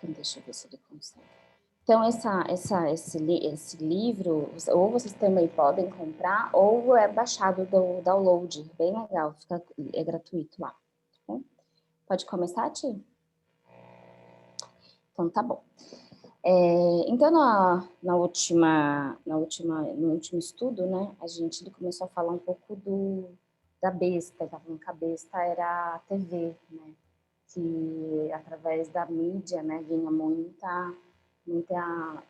Então, deixa eu ver se ele consegue. Então, esse livro, ou vocês também podem comprar, ou é baixado do download. Bem legal, é gratuito lá. Tá bom? Pode começar, Ti? Então, tá bom. Então, no último estudo, né, ele começou a falar um pouco da besta, que a besta era a TV, né, que através da mídia, né, vinha muita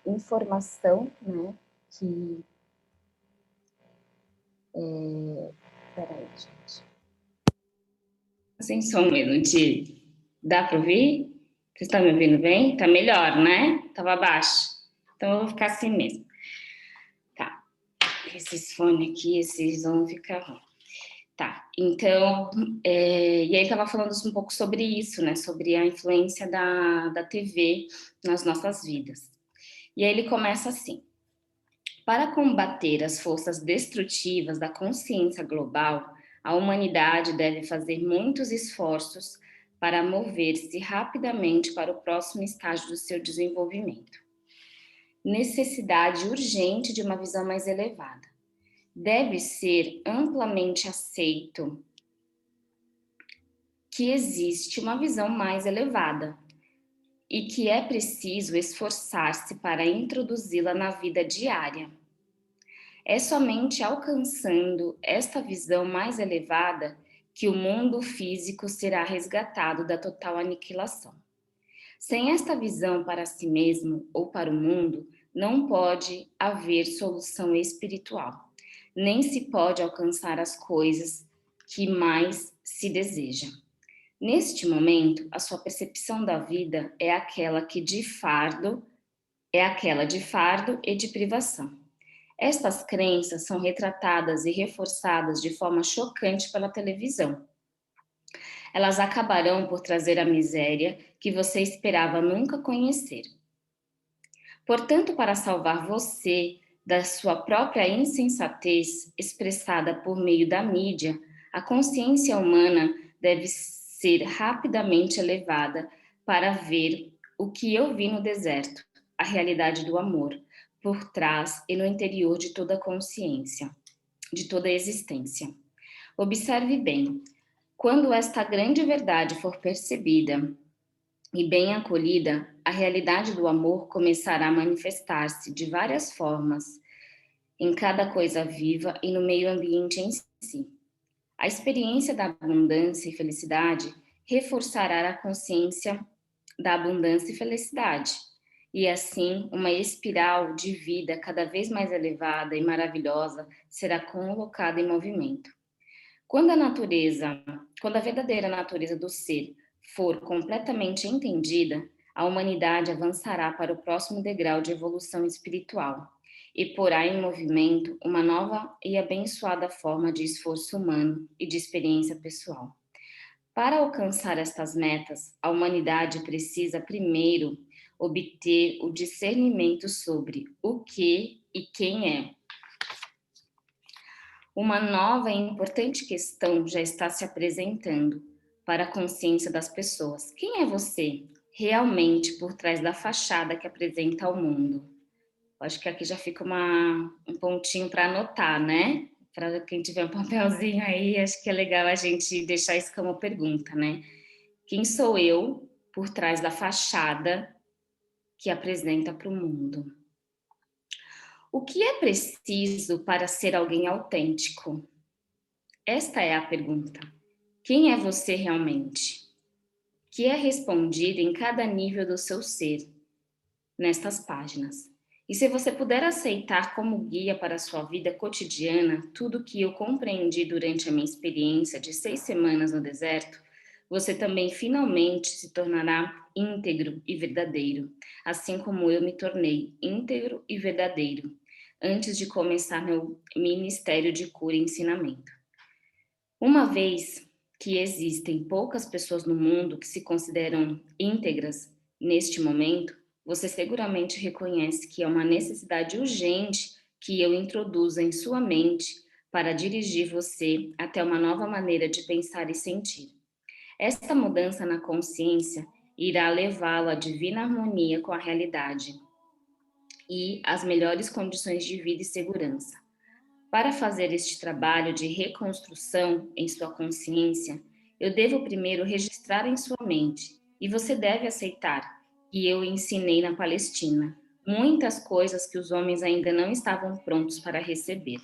informação, né, que... peraí, gente. Sem som mesmo, Ti. Dá para ouvir? Vocês estão me ouvindo bem? Tá melhor, né? Tava baixo. Então eu vou ficar assim mesmo. Tá. Esses fones aqui, esses vão ficar ruim. Tá. Então, e aí tava falando um pouco sobre isso, né? Sobre a influência da TV nas nossas vidas. E aí ele começa assim. Para combater as forças destrutivas da consciência global, a humanidade deve fazer muitos esforços para mover-se rapidamente para o próximo estágio do seu desenvolvimento. Necessidade urgente de uma visão mais elevada. Deve ser amplamente aceito que existe uma visão mais elevada e que é preciso esforçar-se para introduzi-la na vida diária. É somente alcançando esta visão mais elevada que o mundo físico será resgatado da total aniquilação. Sem esta visão para si mesmo ou para o mundo, não pode haver solução espiritual, nem se pode alcançar as coisas que mais se deseja. Neste momento, a sua percepção da vida é aquela de fardo e de privação. Estas crenças são retratadas e reforçadas de forma chocante pela televisão. Elas acabarão por trazer a miséria que você esperava nunca conhecer. Portanto, para salvar você da sua própria insensatez expressada por meio da mídia, a consciência humana deve ser rapidamente elevada para ver o que eu vi no deserto, a realidade do amor, por trás e no interior de toda consciência, de toda existência. Observe bem, quando esta grande verdade for percebida e bem acolhida, a realidade do amor começará a manifestar-se de várias formas em cada coisa viva e no meio ambiente em si. A experiência da abundância e felicidade reforçará a consciência da abundância e felicidade, e assim uma espiral de vida cada vez mais elevada e maravilhosa será colocada em movimento. Quando a verdadeira natureza do ser for completamente entendida, a humanidade avançará para o próximo degrau de evolução espiritual e porá em movimento uma nova e abençoada forma de esforço humano e de experiência pessoal. Para alcançar estas metas, a humanidade precisa primeiro obter o discernimento sobre o que e quem é. Uma nova e importante questão já está se apresentando para a consciência das pessoas. Quem é você realmente por trás da fachada que apresenta ao mundo? Acho que aqui já fica um pontinho para anotar, né? Para quem tiver um papelzinho aí, acho que é legal a gente deixar isso como pergunta, né? Quem sou eu por trás da fachada que apresenta para o mundo? O que é preciso para ser alguém autêntico? Esta é a pergunta. Quem é você realmente? Que é respondida em cada nível do seu ser, nestas páginas. E se você puder aceitar como guia para a sua vida cotidiana tudo que eu compreendi durante a minha experiência de 6 semanas no deserto, você também finalmente se tornará íntegro e verdadeiro, assim como eu me tornei íntegro e verdadeiro antes de começar meu ministério de cura e ensinamento. Uma vez que existem poucas pessoas no mundo que se consideram íntegras neste momento, você seguramente reconhece que é uma necessidade urgente que eu introduza em sua mente para dirigir você até uma nova maneira de pensar e sentir. Esta mudança na consciência irá levá-lo à divina harmonia com a realidade e às melhores condições de vida e segurança. Para fazer este trabalho de reconstrução em sua consciência, eu devo primeiro registrar em sua mente, e você deve aceitar que eu ensinei na Palestina muitas coisas que os homens ainda não estavam prontos para receber.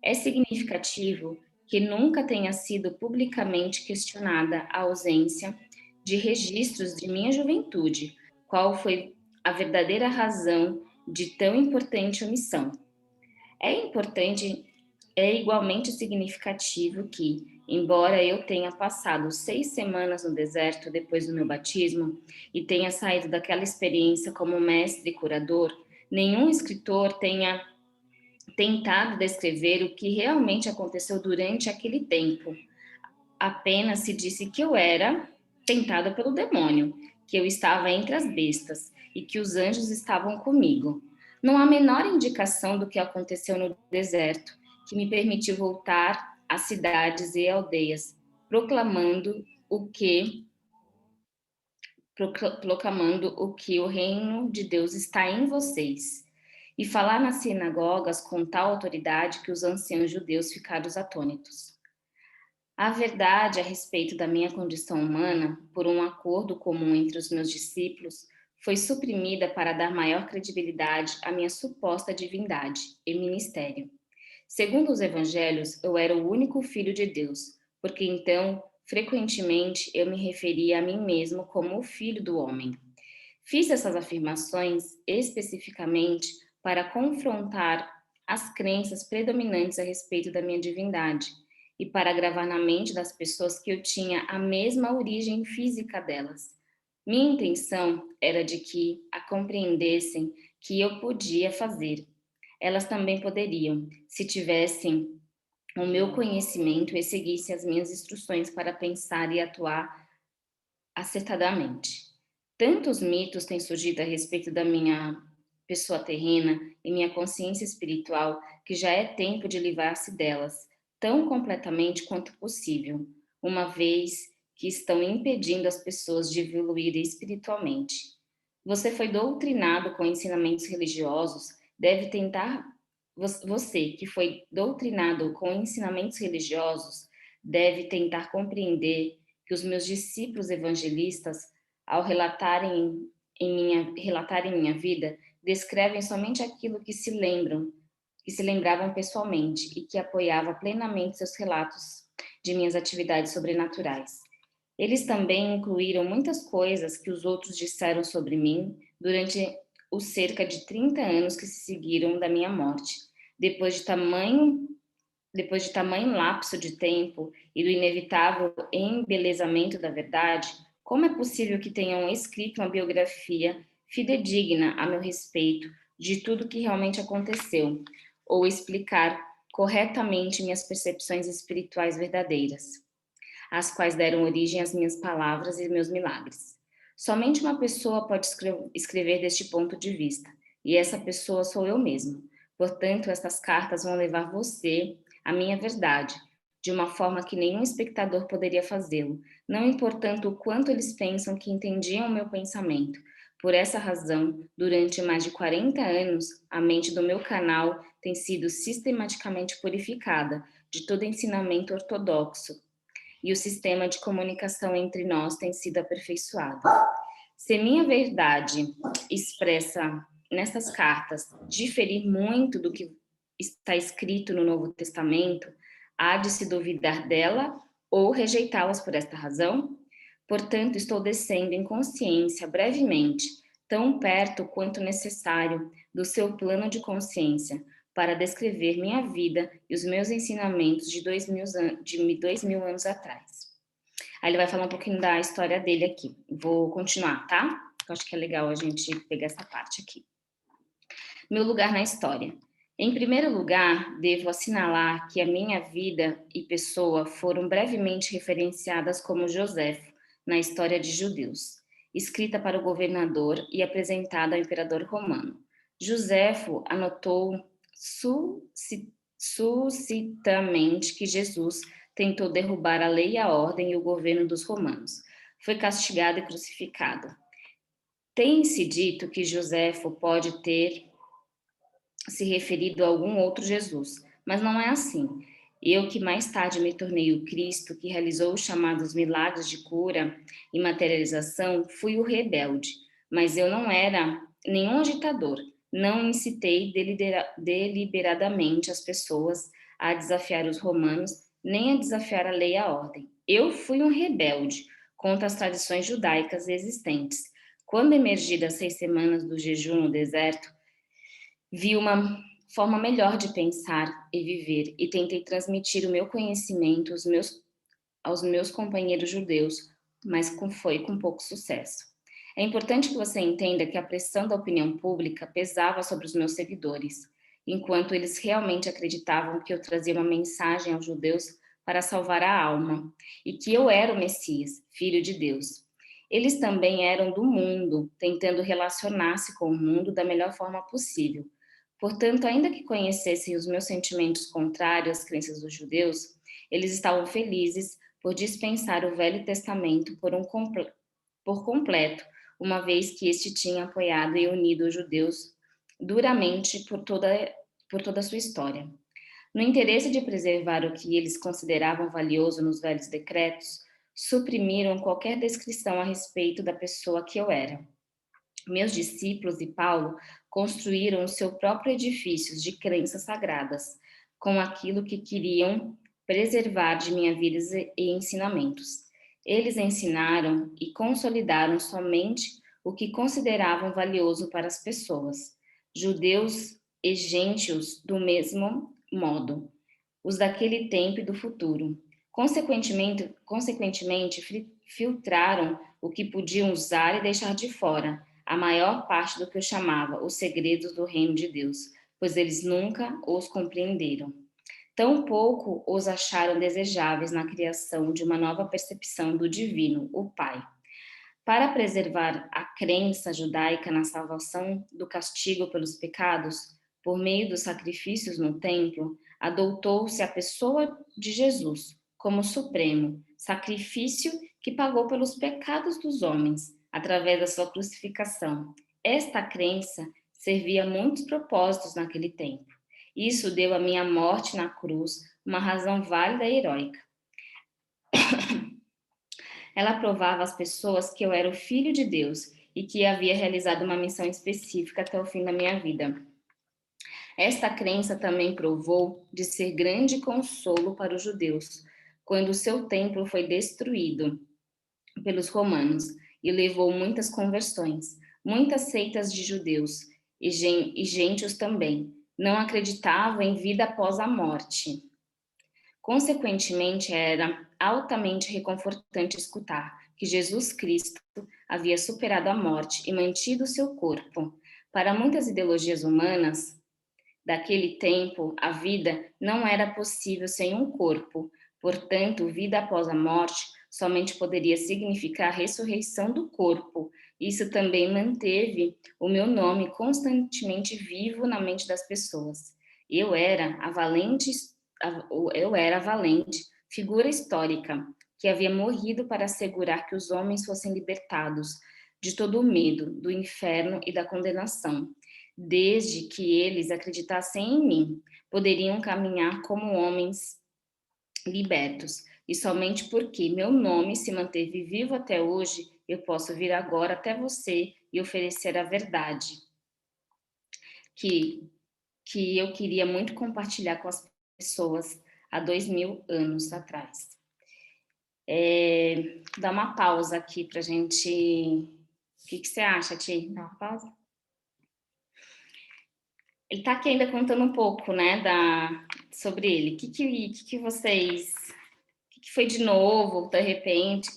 É significativo que nunca tenha sido publicamente questionada a ausência de registros de minha juventude, qual foi a verdadeira razão de tão importante omissão. É igualmente significativo que, embora eu tenha passado 6 semanas no deserto depois do meu batismo e tenha saído daquela experiência como mestre e curador, nenhum escritor tenha tentado descrever o que realmente aconteceu durante aquele tempo. Apenas se disse que eu era tentado pelo demônio, que eu estava entre as bestas e que os anjos estavam comigo. Não há a menor indicação do que aconteceu no deserto, que me permitiu voltar às cidades e aldeias, proclamando o que o reino de Deus está em vocês, e falar nas sinagogas com tal autoridade que os anciãos judeus ficaram atônitos. A verdade a respeito da minha condição humana, por um acordo comum entre os meus discípulos, foi suprimida para dar maior credibilidade à minha suposta divindade e ministério. Segundo os evangelhos, eu era o único filho de Deus, porque então, frequentemente, eu me referia a mim mesmo como o filho do homem. Fiz essas afirmações especificamente para confrontar as crenças predominantes a respeito da minha divindade e para gravar na mente das pessoas que eu tinha a mesma origem física delas. Minha intenção era de que a compreendessem que eu podia fazer. Elas também poderiam, se tivessem o meu conhecimento e seguissem as minhas instruções para pensar e atuar acertadamente. Tantos mitos têm surgido a respeito da minha pessoa terrena e minha consciência espiritual que já é tempo de livrar-se delas, tão completamente quanto possível, uma vez que estão impedindo as pessoas de evoluírem espiritualmente. Você foi doutrinado com ensinamentos religiosos, deve tentar. Você que foi doutrinado com ensinamentos religiosos, deve tentar compreender que os meus discípulos evangelistas, ao relatarem minha vida, descrevem somente aquilo que se lembravam pessoalmente e que apoiava plenamente seus relatos de minhas atividades sobrenaturais. Eles também incluíram muitas coisas que os outros disseram sobre mim durante os cerca de 30 anos que se seguiram da minha morte. Depois de tamanho lapso de tempo e do inevitável embelezamento da verdade, como é possível que tenham escrito uma biografia fidedigna a meu respeito de tudo que realmente aconteceu, ou explicar corretamente minhas percepções espirituais verdadeiras, as quais deram origem às minhas palavras e meus milagres? Somente uma pessoa pode escrever deste ponto de vista, e essa pessoa sou eu mesmo. Portanto, estas cartas vão levar você à minha verdade, de uma forma que nenhum espectador poderia fazê-lo, não importando o quanto eles pensam que entendiam o meu pensamento. Por essa razão, durante mais de 40 anos, a mente do meu canal tem sido sistematicamente purificada de todo ensinamento ortodoxo, e o sistema de comunicação entre nós tem sido aperfeiçoado. Se minha verdade expressa nessas cartas diferir muito do que está escrito no Novo Testamento, há de se duvidar dela ou rejeitá-las por esta razão? Portanto, estou descendo em consciência brevemente, tão perto quanto necessário do seu plano de consciência, para descrever minha vida e os meus ensinamentos de 2000 anos atrás. Aí ele vai falar um pouquinho da história dele aqui. Vou continuar, tá? Eu acho que é legal a gente pegar essa parte aqui. Meu lugar na história. Em primeiro lugar, devo assinalar que a minha vida e pessoa foram brevemente referenciadas como Joséfo na história de judeus, escrita para o governador e apresentada ao imperador romano. Joséfo anotou suscitamente que Jesus tentou derrubar a lei, a ordem e o governo dos romanos. foi castigado e crucificado. Tem-se dito que Joséfo pode ter se referido a algum outro Jesus, mas não é assim. Eu, que mais tarde me tornei o Cristo, que realizou os chamados milagres de cura e materialização, fui o rebelde, mas eu não era nenhum agitador. Não incitei deliberadamente as pessoas a desafiar os romanos, nem a desafiar a lei e a ordem. Eu fui um rebelde contra as tradições judaicas existentes. Quando emergi das 6 semanas do jejum no deserto, vi uma forma melhor de pensar e viver e tentei transmitir o meu conhecimento aos meus companheiros judeus, mas foi com pouco sucesso. É importante que você entenda que a pressão da opinião pública pesava sobre os meus seguidores, enquanto eles realmente acreditavam que eu trazia uma mensagem aos judeus para salvar a alma e que eu era o Messias, filho de Deus. Eles também eram do mundo, tentando relacionar-se com o mundo da melhor forma possível. Portanto, ainda que conhecessem os meus sentimentos contrários às crenças dos judeus, eles estavam felizes por dispensar o Velho Testamento por completo, uma vez que este tinha apoiado e unido os judeus duramente por toda a sua história. No interesse de preservar o que eles consideravam valioso nos velhos decretos, suprimiram qualquer descrição a respeito da pessoa que eu era. Meus discípulos e Paulo construíram o seu próprio edifício de crenças sagradas, com aquilo que queriam preservar de minha vida e ensinamentos. Eles ensinaram e consolidaram somente o que consideravam valioso para as pessoas, judeus e gentios do mesmo modo, os daquele tempo e do futuro. Consequentemente, filtraram o que podiam usar e deixar de fora, a maior parte do que eu chamava os segredos do reino de Deus, pois eles nunca os compreenderam. Tampouco os acharam desejáveis na criação de uma nova percepção do divino, o Pai. Para preservar a crença judaica na salvação do castigo pelos pecados, por meio dos sacrifícios no templo, adotou-se a pessoa de Jesus como supremo, sacrifício que pagou pelos pecados dos homens, através da sua crucificação. Esta crença servia a muitos propósitos naquele tempo. Isso deu à minha morte na cruz uma razão válida e heróica. Ela provava às pessoas que eu era o filho de Deus e que havia realizado uma missão específica até o fim da minha vida. Esta crença também provou de ser grande consolo para os judeus, quando o seu templo foi destruído pelos romanos e levou muitas conversões. Muitas seitas de judeus e gentios também não acreditavam em vida após a morte. Consequentemente, era altamente reconfortante escutar que Jesus Cristo havia superado a morte e mantido seu corpo. Para muitas ideologias humanas daquele tempo, a vida não era possível sem um corpo. Portanto, vida após a morte somente poderia significar a ressurreição do corpo. Isso também manteve o meu nome constantemente vivo na mente das pessoas. Eu era a valente figura histórica que havia morrido para assegurar que os homens fossem libertados de todo o medo, do inferno e da condenação. Desde que eles acreditassem em mim, poderiam caminhar como homens libertos. E somente porque meu nome se manteve vivo até hoje, eu posso vir agora até você e oferecer a verdade que eu queria muito compartilhar com as pessoas há 2000 anos atrás. Dá uma pausa aqui para a gente... O que você acha, Ti? Dá uma pausa? Ele está aqui ainda contando um pouco, né, sobre ele. O que vocês... O que foi de novo, de repente,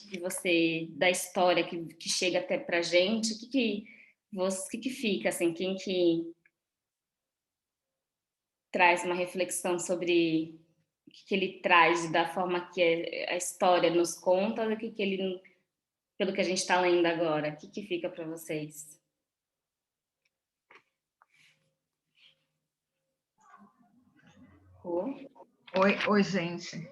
da história que chega até pra gente, o que fica, assim, quem que traz uma reflexão sobre o que ele traz da forma que a história nos conta, do que ele, pelo que a gente está lendo agora, o que fica para vocês? Oi, gente.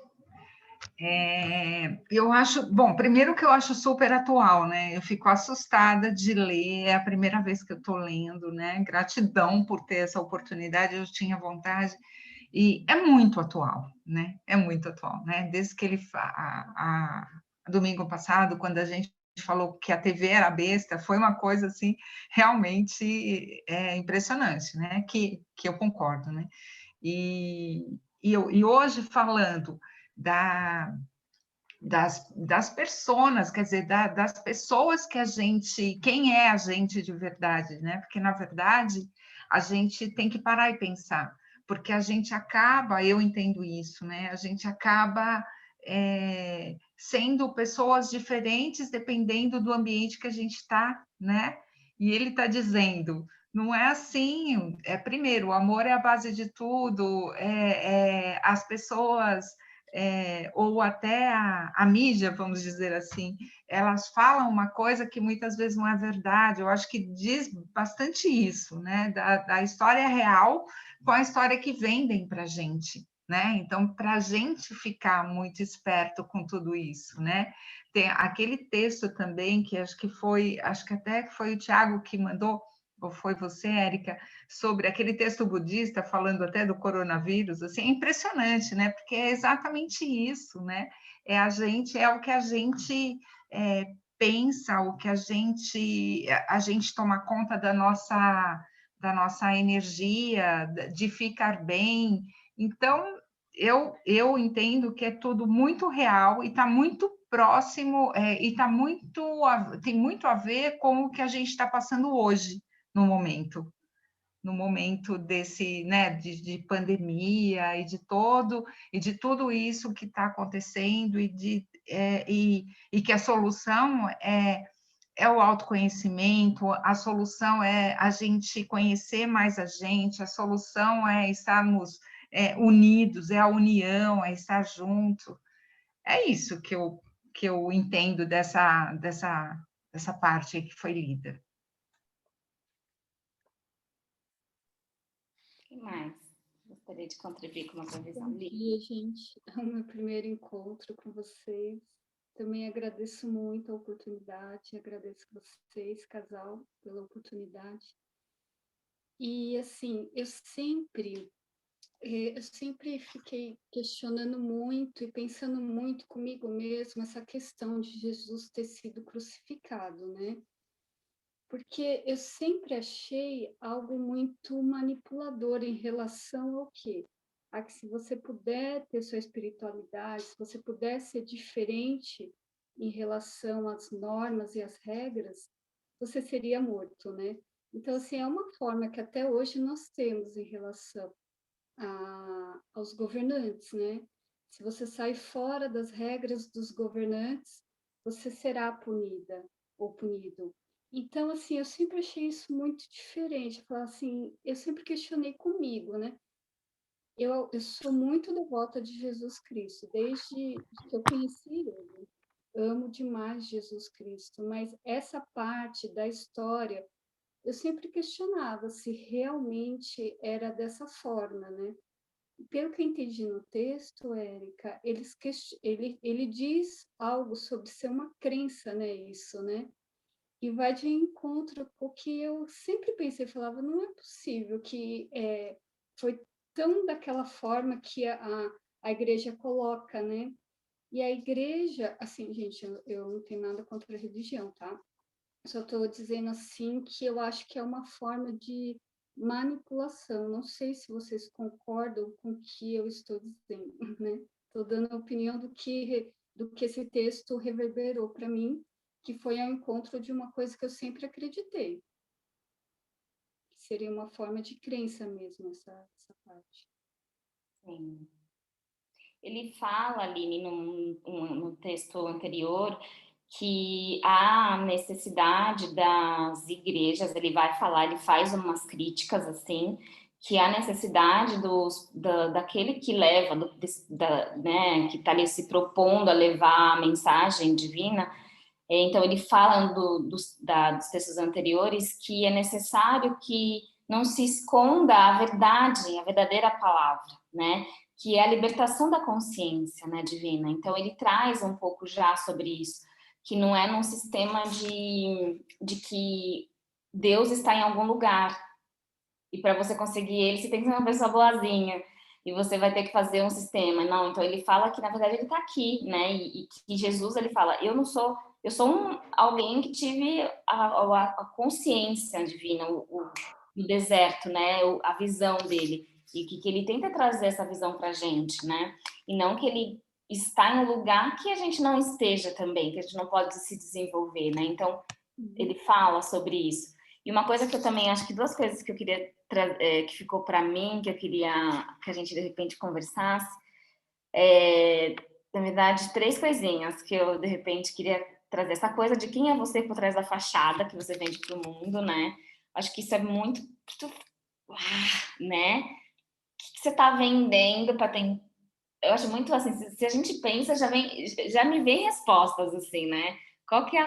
Eu acho, bom, primeiro que eu acho super atual, né? Eu fico assustada de ler, é a primeira vez que eu estou lendo, né? Gratidão por ter essa oportunidade, eu tinha vontade, e é muito atual, né? É muito atual, né? Desde que domingo passado, quando a gente falou que a TV era besta, foi uma coisa assim realmente impressionante, né? Que eu concordo, né? E hoje falando das personas, quer dizer, das pessoas que a gente, quem é a gente de verdade, né? Porque, na verdade, a gente tem que parar e pensar, porque a gente acaba, eu entendo isso, né? A gente acaba sendo pessoas diferentes dependendo do ambiente que a gente está, né? E ele está dizendo, não é assim, primeiro, o amor é a base de tudo, as pessoas ou até a mídia, vamos dizer assim, elas falam uma coisa que muitas vezes não é verdade. Eu acho que diz bastante isso, né? Da história real com a história que vendem para a gente, né? Então, para a gente ficar muito esperto com tudo isso, né? Tem aquele texto também que acho que até foi o Tiago que mandou, ou foi você, Érica, sobre aquele texto budista falando até do coronavírus, assim, é impressionante, né? Porque é exatamente isso, né? É o que a gente pensa, o que a gente toma conta da nossa energia, de ficar bem. Então, eu entendo que é tudo muito real e está muito próximo, e tem muito a ver com o que a gente está passando hoje, no momento desse, né, de pandemia e de tudo isso que está acontecendo e que a solução é o autoconhecimento, a solução é a gente conhecer mais a gente, a solução é estarmos unidos, é a união, é estar junto. É isso que eu entendo dessa parte que foi lida. O que mais gostaria de contribuir com uma previsão? Bom dia, gente. É o meu primeiro encontro com vocês. Também agradeço muito a oportunidade, agradeço vocês, casal, pela oportunidade. E, assim, eu sempre fiquei questionando muito e pensando muito comigo mesma essa questão de Jesus ter sido crucificado, né? Porque eu sempre achei algo muito manipulador em relação ao quê? A que se você puder ter sua espiritualidade, se você puder ser diferente em relação às normas e às regras, você seria morto, né? Então, assim, é uma forma que até hoje nós temos em relação aos governantes, né? Se você sai fora das regras dos governantes, você será punida ou punido. Então, assim, eu sempre achei isso muito diferente. Falar assim, eu sempre questionei comigo, né? Eu sou muito devota de Jesus Cristo, desde que eu conheci ele. Amo demais Jesus Cristo, mas essa parte da história eu sempre questionava se realmente era dessa forma, né? Pelo que eu entendi no texto, Érica, ele diz algo sobre ser uma crença, né? Isso, né? E vai de encontro com o que eu sempre pensei, falava, não é possível que foi tão daquela forma que a igreja coloca, né? E a igreja, assim, gente, eu não tenho nada contra a religião, tá? Só estou dizendo assim que eu acho que é uma forma de manipulação. Não sei se vocês concordam com o que eu estou dizendo, né? Estou dando a opinião do que esse texto reverberou para mim, que foi ao encontro de uma coisa que eu sempre acreditei, que seria uma forma de crença mesmo, essa parte. Sim. Ele fala, Aline, no texto anterior, que há necessidade das igrejas, ele vai falar, ele faz umas críticas, assim, que há necessidade daquele que leva, né, que está ali se propondo a levar a mensagem divina. Então, ele fala dos textos anteriores que é necessário que não se esconda a verdade, a verdadeira palavra, né? que é a libertação da consciência, né, divina. Então, ele traz um pouco já sobre isso, que não é num sistema de que Deus está em algum lugar, e para você conseguir ele, você tem que ser uma pessoa boazinha, e você vai ter que fazer um sistema. Não, então ele fala que, na verdade, ele está aqui, né, e que Jesus, ele fala, eu sou alguém que tive a consciência divina, o deserto, né, a visão dele, e que ele tenta trazer essa visão para a gente, né, e não que ele está em um lugar que a gente não esteja também, que a gente não pode se desenvolver, né, então ele fala sobre isso. E uma coisa que eu também acho que 2 coisas que eu queria que ficou para mim, que eu queria que a gente de repente conversasse, na verdade 3 coisinhas que eu de repente queria trazer. Essa coisa de quem é você por trás da fachada que você vende para o mundo, né? Acho que isso é muito, né? O que você está vendendo para ter? Eu acho muito assim, se a gente pensa, já me vem respostas assim, né? Qual que é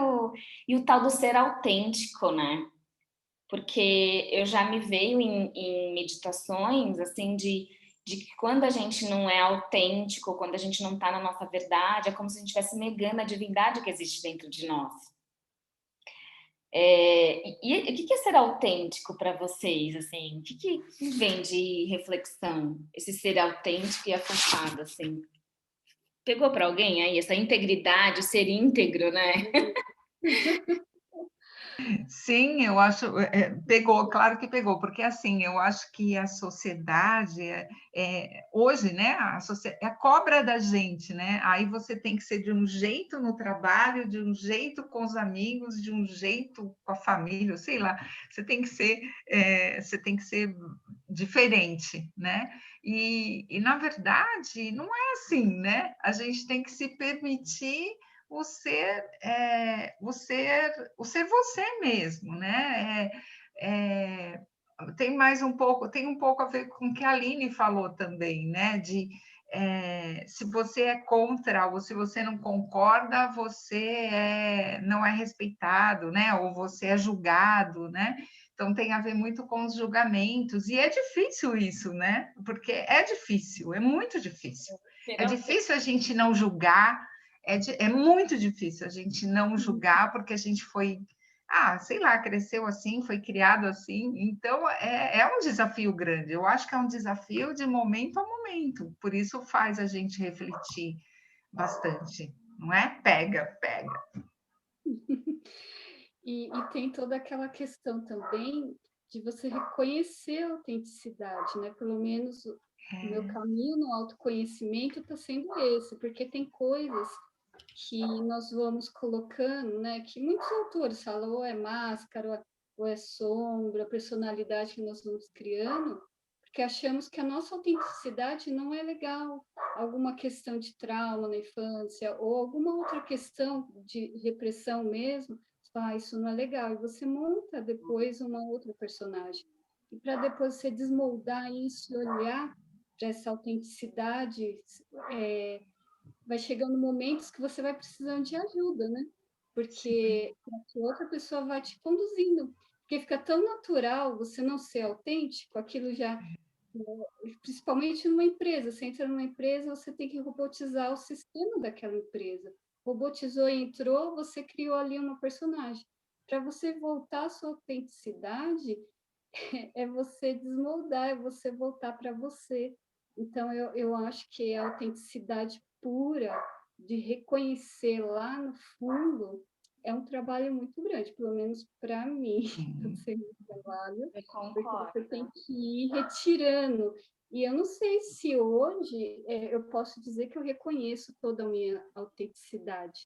o... E o tal do ser autêntico, né? Porque eu já me veio em meditações, assim, de que quando a gente não é autêntico, quando a gente não está na nossa verdade, é como se a gente estivesse negando a divindade que existe dentro de nós. E o que é ser autêntico para vocês, assim? O que vem de reflexão, esse ser autêntico e a fachada, assim? Pegou para alguém aí essa integridade, ser íntegro, né? Sim, eu acho, pegou, claro que pegou, porque assim, eu acho que a sociedade, hoje, né, é a cobra da gente, né? Aí você tem que ser de um jeito no trabalho, de um jeito com os amigos, de um jeito com a família, sei lá, você tem que ser diferente, né? E na verdade, não é assim, né? A gente tem que se permitir o ser você mesmo, né? Tem um pouco a ver com o que a Aline falou também, né? Se você é contra ou se você não concorda, você não é respeitado, né? Ou você é julgado, né? Então tem a ver muito com os julgamentos, e é difícil isso, né? Porque é difícil, é muito difícil. É difícil a gente não julgar. É muito difícil a gente não julgar, porque a gente foi, sei lá, cresceu assim, foi criado assim. Então, é um desafio grande. Eu acho que é um desafio de momento a momento. Por isso faz a gente refletir bastante, não é? Pega. E tem toda aquela questão também de você reconhecer a autenticidade, né? Pelo menos o meu caminho no autoconhecimento está sendo esse, porque tem coisas que nós vamos colocando, né? Que muitos autores falam, ou é máscara, ou é sombra, a personalidade que nós vamos criando, porque achamos que a nossa autenticidade não é legal. Alguma questão de trauma na infância, ou alguma outra questão de repressão mesmo, isso não é legal. E você monta depois uma outra personagem. E para depois você desmoldar isso e olhar para essa autenticidade, vai chegando momentos que você vai precisando de ajuda, né? Porque a outra pessoa vai te conduzindo. Porque fica tão natural você não ser autêntico, aquilo já... Principalmente numa empresa. Você entra numa empresa, você tem que robotizar o sistema daquela empresa. Robotizou e entrou, você criou ali uma personagem. Para você voltar à sua autenticidade, é você desmoldar, é você voltar para você. Então, eu acho que a autenticidade pura, de reconhecer lá no fundo, é um trabalho muito grande, pelo menos para mim, está sendo um trabalho, porque você tem que ir retirando. E eu não sei se hoje eu posso dizer que eu reconheço toda a minha autenticidade,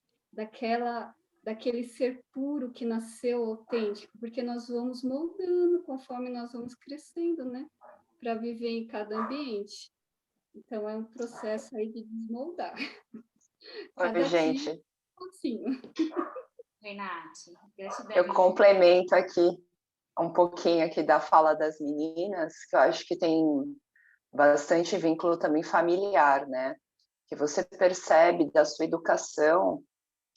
daquele ser puro que nasceu autêntico, porque nós vamos moldando conforme nós vamos crescendo, né? Para viver em cada ambiente. Então, é um processo aí de desmoldar. Oi, gente. Assim. Renate, eu complemento aqui um pouquinho aqui da fala das meninas, que eu acho que tem bastante vínculo também familiar, né? Que você percebe da sua educação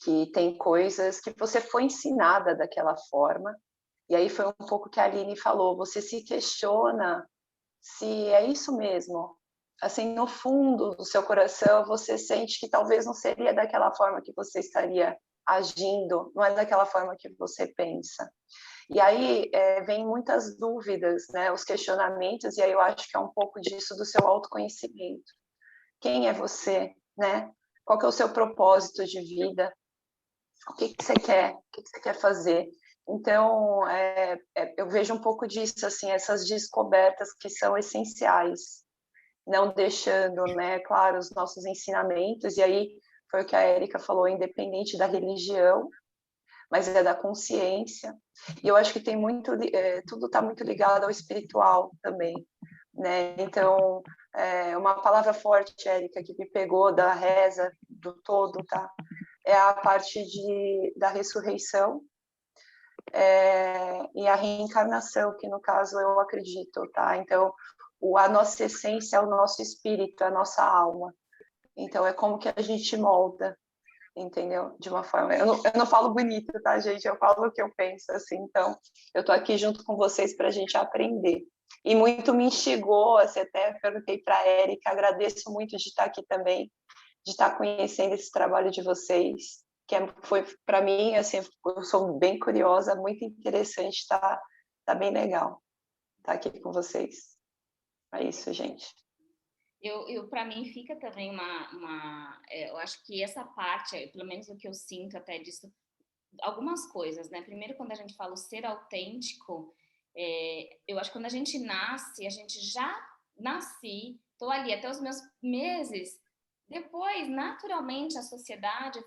que tem coisas que você foi ensinada daquela forma, e aí foi um pouco que a Aline falou, você se questiona se é isso mesmo, assim, no fundo do seu coração, você sente que talvez não seria daquela forma que você estaria agindo, não é daquela forma que você pensa. E aí vem muitas dúvidas, né, os questionamentos, e aí eu acho que é um pouco disso do seu autoconhecimento. Quem é você, né? Qual que é o seu propósito de vida? O que que você quer? O que que você quer fazer? Então, eu vejo um pouco disso, assim, essas descobertas que são essenciais, não deixando, né, claro, os nossos ensinamentos, e aí foi o que a Érica falou, independente da religião, mas é da consciência. E eu acho que tem muito, tudo está muito ligado ao espiritual também, né? Então, uma palavra forte, Érica, que me pegou da reza do todo, tá? É a parte da ressurreição e a reencarnação, que no caso eu acredito, tá? Então, a nossa essência é o nosso espírito, a nossa alma. Então, é como que a gente molda, entendeu? De uma forma... Eu não falo bonito, tá, gente? Eu falo o que eu penso, assim. Então, eu tô aqui junto com vocês para a gente aprender. E muito me instigou, assim, até perguntei para a Érica, agradeço muito de estar aqui também, de estar conhecendo esse trabalho de vocês, que foi, para mim, assim, eu sou bem curiosa, muito interessante, tá bem legal estar aqui com vocês. É isso, gente. Para mim fica também eu acho que essa parte, pelo menos o que eu sinto até disso, algumas coisas, né? Primeiro, quando a gente fala o ser autêntico, eu acho que quando a gente nasce, a gente já nasci, tô ali até os meus meses, depois, naturalmente, a sociedade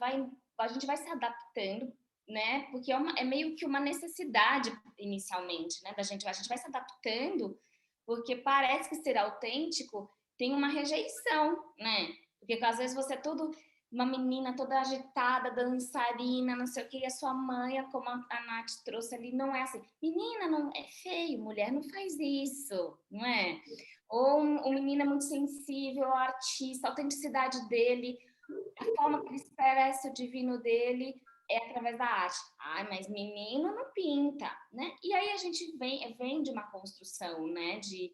a gente vai se adaptando, né? Porque é meio que uma necessidade inicialmente, né? A gente vai se adaptando, porque parece que ser autêntico tem uma rejeição, né? Porque às vezes você é tudo uma menina toda agitada, dançarina, não sei o que, e a sua mãe, como a Nath trouxe ali, não é assim. Menina, não é feio, mulher não faz isso, não é? Ou um menino é muito sensível, artista, a autenticidade dele, a forma que ele expressa o divino dele é através da arte. Ai, mas menino não pinta, né? E aí a gente vem de uma construção, né? De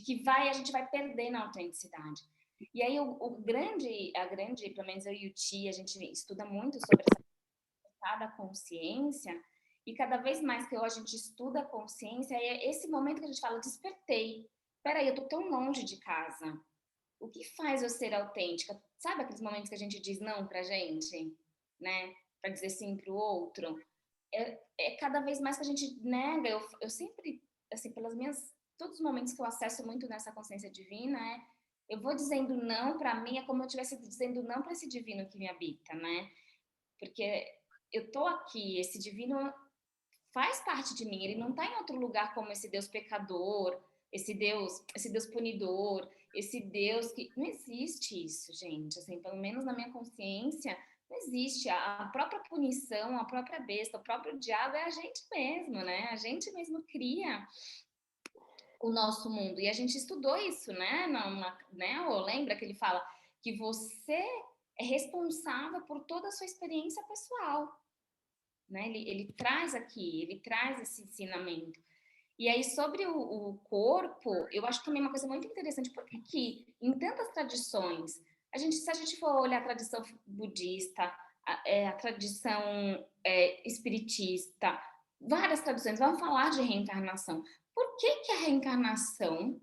que a gente vai perdendo a autenticidade. E aí pelo menos eu e o Ti, a gente estuda muito sobre essa da consciência, e cada vez mais que a gente estuda a consciência, é esse momento que a gente fala, despertei. Peraí, eu tô tão longe de casa. O que faz eu ser autêntica? Sabe aqueles momentos que a gente diz não pra gente, né? Pra dizer sim pro outro? É cada vez mais que a gente nega. Eu sempre, assim, todos os momentos que eu acesso muito nessa consciência divina, eu vou dizendo não para mim, é como eu estivesse dizendo não para esse divino que me habita, né? Porque eu tô aqui, esse divino faz parte de mim, ele não está em outro lugar como esse Deus pecador, esse Deus punidor, esse Deus que não existe isso, gente, assim, pelo menos na minha consciência, não existe. A própria punição, a própria besta, o próprio diabo é a gente mesmo, né? A gente mesmo cria o nosso mundo. E a gente estudou isso, né? Lembra que ele fala que você é responsável por toda a sua experiência pessoal, né? Ele traz esse ensinamento. E aí, sobre o corpo, eu acho também uma coisa muito interessante. Por que em tantas tradições, se a gente for olhar a tradição budista, a tradição espiritista, várias tradições vão falar de reencarnação. Por que a reencarnação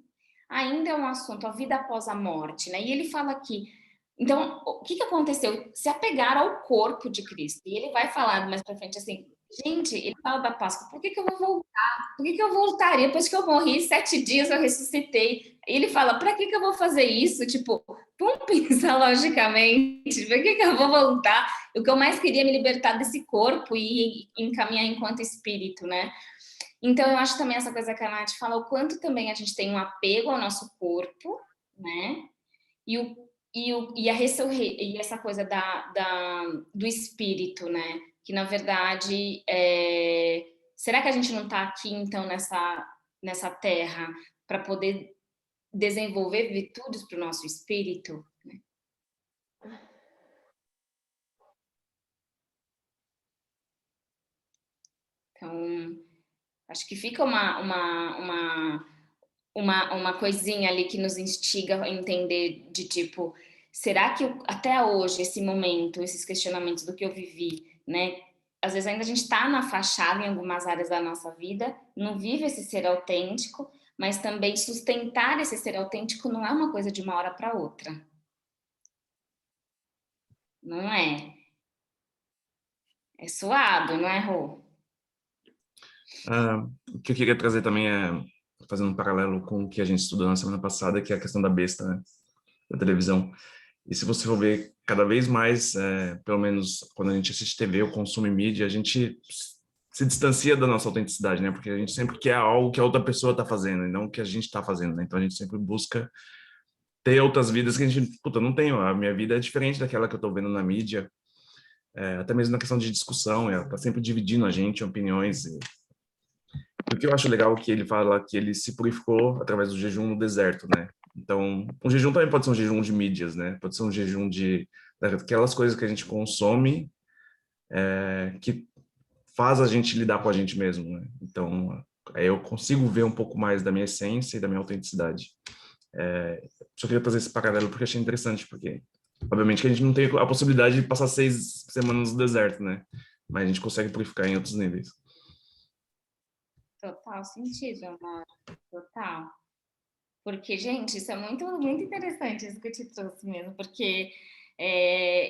ainda é um assunto, a vida após a morte, né? E ele fala aqui, então, o que aconteceu? Se apegaram ao corpo de Cristo. E ele vai falar mais para frente assim, gente, ele fala da Páscoa, por que eu vou voltar? Por que eu voltaria? Depois que eu morri, 7 dias eu ressuscitei. E ele fala, para que eu vou fazer isso? Tipo, vamos pensar logicamente, por que eu vou voltar? O que eu mais queria é me libertar desse corpo e encaminhar enquanto espírito, né? Então, eu acho também essa coisa que a Nath fala, o quanto também a gente tem um apego ao nosso corpo, né? E essa coisa do espírito, né? Que, na verdade, será que a gente não está aqui, então, nessa terra para poder desenvolver virtudes para o nosso espírito? Né? Então, acho que fica uma coisinha ali que nos instiga a entender de tipo, será que até hoje, esse momento, esses questionamentos do que eu vivi, né? Às vezes ainda a gente está na fachada em algumas áreas da nossa vida, não vive esse ser autêntico, mas também sustentar esse ser autêntico não é uma coisa de uma hora para outra. Não é. É suado, não é, Rô? O que eu queria trazer também é, fazendo um paralelo com o que a gente estudou na semana passada, que é a questão da besta, né? Da televisão. E se você for ver cada vez mais, pelo menos quando a gente assiste TV ou consome mídia, a gente se distancia da nossa autenticidade, né? Porque a gente sempre quer algo que a outra pessoa está fazendo e não o que a gente está fazendo, né? Então a gente sempre busca ter outras vidas que a gente, puta, não tenho. A minha vida é diferente daquela que eu estou vendo na mídia, até mesmo na questão de discussão, ela está sempre dividindo a gente em opiniões. O que eu acho legal é que ele fala que ele se purificou através do jejum no deserto, né? Então, um jejum também pode ser um jejum de mídias, né? Pode ser um jejum de daquelas coisas que a gente consome, que faz a gente lidar com a gente mesmo, né? Então, aí eu consigo ver um pouco mais da minha essência e da minha autenticidade. Só queria fazer esse paralelo porque achei interessante, porque obviamente que a gente não tem a possibilidade de passar 6 semanas no deserto, né? Mas a gente consegue purificar em outros níveis. Total sentido, amor. Total. Porque, gente, isso é muito, muito interessante, isso que eu te trouxe mesmo, porque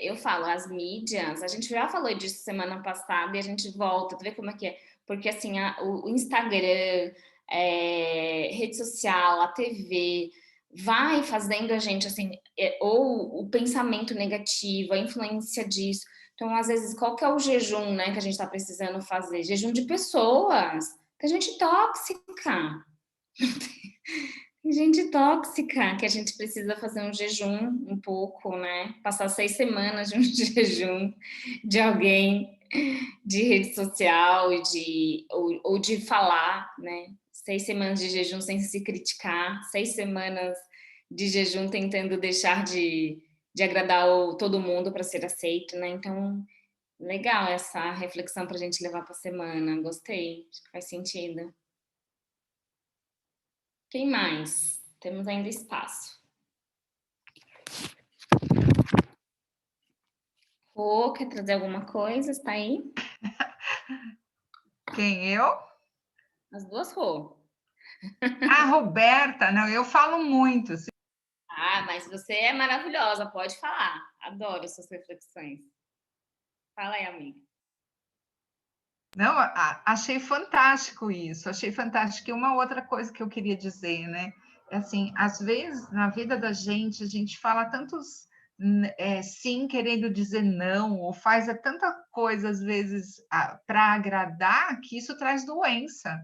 eu falo, as mídias, a gente já falou disso semana passada e a gente volta, tu vê como é que é? Porque, assim, o Instagram, rede social, a TV, vai fazendo a gente, assim, ou o pensamento negativo, a influência disso. Então, às vezes, qual que é o jejum, né, que a gente está precisando fazer? Jejum de pessoas, tem gente tóxica. Tem gente tóxica que a gente precisa fazer um jejum um pouco, né? Passar 6 semanas de um jejum de alguém de rede social ou de falar, né? 6 semanas de jejum sem se criticar, 6 semanas de jejum tentando deixar de agradar todo mundo para ser aceito, né? Então, legal essa reflexão para a gente levar para a semana. Gostei, acho que faz sentido. Quem mais? Temos ainda espaço. Rô, quer trazer alguma coisa? Está aí? Quem, eu? As duas, Rô. A Roberta, não, eu falo muito. Ah, mas você é maravilhosa, pode falar. Adoro suas reflexões. Fala aí, amiga. Não, achei fantástico isso, achei fantástico. E uma outra coisa que eu queria dizer, né? É assim, às vezes, na vida da gente, a gente fala tantos sim querendo dizer não, ou faz tanta coisa, às vezes, para agradar, que isso traz doença.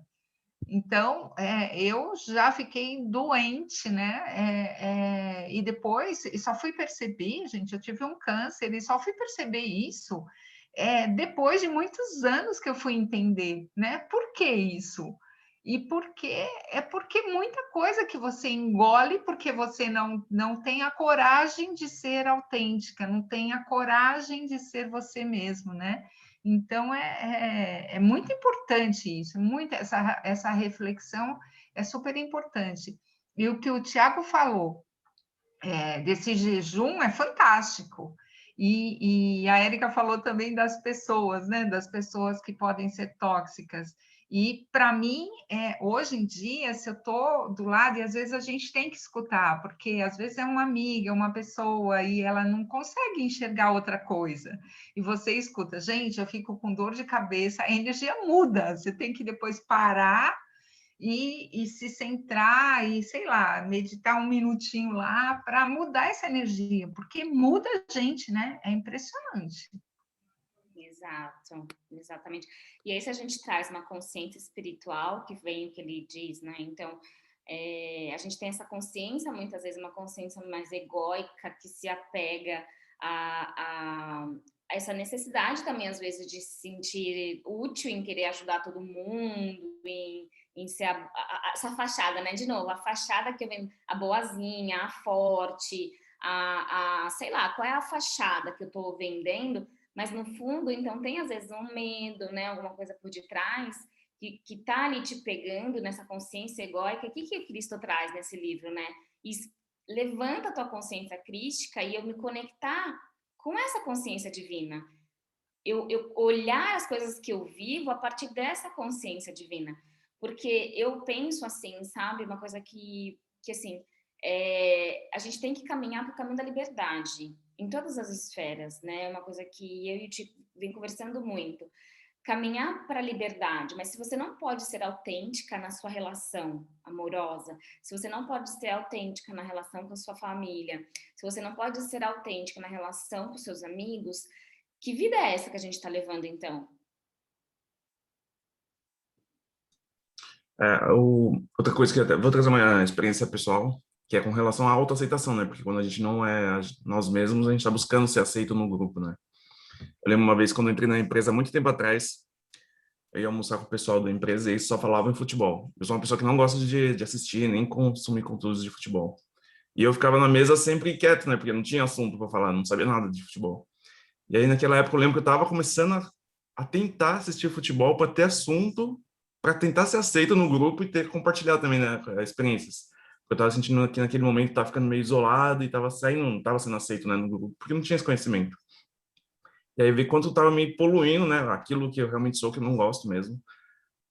Então, eu já fiquei doente, né? E depois, e só fui perceber, gente, eu tive um câncer, e só fui perceber isso depois de muitos anos que eu fui entender, né? Por que isso? E porque muita coisa que você engole porque você não tem a coragem de ser autêntica, não tem a coragem de ser você mesmo, né? Então, é muito importante isso, muito essa reflexão é super importante. E o que o Tiago falou desse jejum é fantástico. E a Érica falou também das pessoas, né? Das pessoas que podem ser tóxicas. E, para mim, hoje em dia, se eu estou do lado, e às vezes a gente tem que escutar, porque às vezes é uma amiga, uma pessoa, e ela não consegue enxergar outra coisa. E você escuta, gente, eu fico com dor de cabeça, a energia muda, você tem que depois parar e se centrar e, sei lá, meditar um minutinho lá para mudar essa energia, porque muda a gente, né? É impressionante. Exato, exatamente. E aí, se a gente traz uma consciência espiritual, que vem o que ele diz, né? Então, a gente tem essa consciência, muitas vezes, uma consciência mais egóica, que se apega a essa necessidade também, às vezes, de se sentir útil em querer ajudar todo mundo, em ser essa fachada, né? De novo, a fachada que eu venho, a boazinha, a forte, sei lá, qual é a fachada que eu estou vendendo, mas no fundo, então, tem às vezes um medo, né? Alguma coisa por detrás que tá ali te pegando nessa consciência egóica, o que o Cristo traz nesse livro, né? E levanta a tua consciência crística e eu me conectar com essa consciência divina. Eu olhar as coisas que eu vivo a partir dessa consciência divina. Porque eu penso assim, sabe? Uma coisa que assim, a gente tem que caminhar para o caminho da liberdade, em todas as esferas, né? É uma coisa que eu e o Tico vem conversando muito. Caminhar para a liberdade, mas se você não pode ser autêntica na sua relação amorosa, se você não pode ser autêntica na relação com a sua família, se você não pode ser autêntica na relação com seus amigos, que vida é essa que a gente está levando, então? Outra coisa que vou trazer uma experiência pessoal, que é com relação à autoaceitação, né? Porque quando a gente não é nós mesmos, a gente está buscando ser aceito no grupo, né? Eu lembro uma vez quando eu entrei na empresa, há muito tempo atrás, eu ia almoçar com o pessoal da empresa e eles só falavam em futebol. Eu sou uma pessoa que não gosta de assistir, nem consumir conteúdos de futebol. E eu ficava na mesa sempre quieto, né? Porque não tinha assunto para falar, não sabia nada de futebol. E aí, naquela época, eu lembro que eu estava começando a tentar assistir futebol para ter assunto, para tentar ser aceito no grupo e ter que compartilhar também, né, experiências. Eu estava sentindo que naquele momento estava ficando meio isolado e estava saindo, não estava sendo aceito, né, no grupo, porque não tinha esse conhecimento. E aí, ver quanto estava me poluindo, né, aquilo que eu realmente sou, que eu não gosto mesmo,